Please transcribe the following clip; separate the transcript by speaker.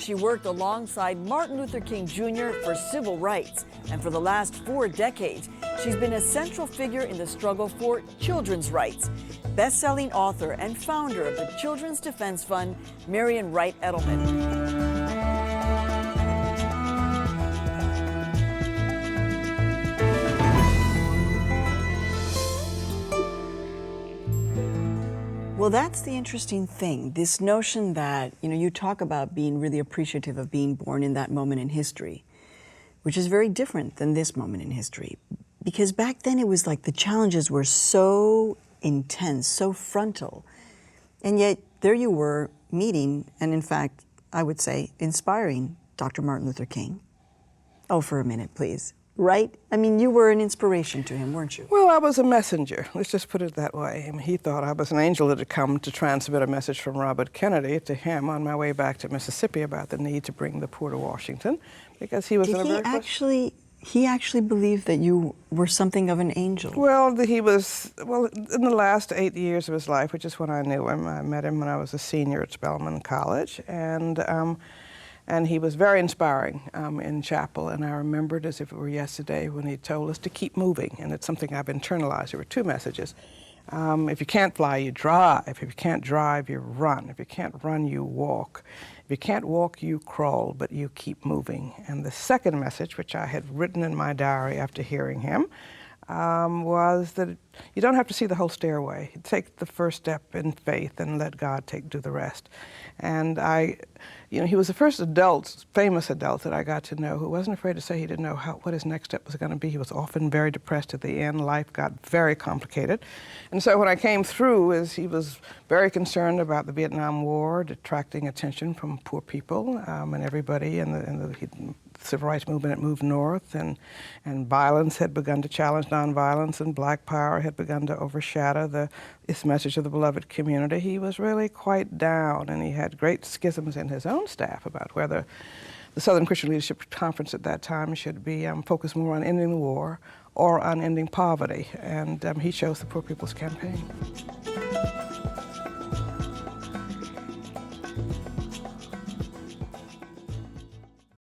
Speaker 1: she worked alongside Martin Luther King Jr. for civil rights. And for the last 4 decades, she's been a central figure in the struggle for children's rights. Best-selling author and founder of the Children's Defense Fund, Marian Wright Edelman. Well, that's the interesting thing, this notion that, you talk about being really appreciative of being born in that moment in history, which is very different than this moment in history. Because back then it was like the challenges were so intense, so frontal. And yet there you were meeting, and in fact, I would say, inspiring Dr. Martin Luther King. Oh, for a minute, please. Right? I mean, you were an inspiration to him, weren't you?
Speaker 2: Well, I was a messenger. Let's just put it that way. I mean, he thought I was an angel that had come to transmit a message from Robert Kennedy to him on my way back to Mississippi about the need to bring the poor to Washington, because he was in a very...
Speaker 1: He actually believed that you were something of an angel.
Speaker 2: Well, he was, in the last 8 years of his life, which is when I knew him. I met him when I was a senior at Spelman College, and he was very inspiring in chapel, and I remembered as if it were yesterday when he told us to keep moving, and it's something I've internalized. There were 2 messages. If you can't fly, you drive. If you can't drive, you run. If you can't run, you walk. If you can't walk, you crawl, but you keep moving. And the second message, which I had written in my diary after hearing him, was that you don't have to see the whole stairway. Take the first step in faith and let God do the rest. And he was the first adult, famous adult that I got to know who wasn't afraid to say he didn't know what his next step was going to be. He was often very depressed at the end. Life got very complicated. And so when I came through, he was very concerned about the Vietnam War, attracting attention from poor people and everybody in the civil rights movement had moved north, and violence had begun to challenge nonviolence, and black power had begun to overshadow this message of the beloved community. He was really quite down, and he had great schisms in his own staff about whether the Southern Christian Leadership Conference at that time should be focused more on ending the war or on ending poverty, and he chose the Poor People's Campaign.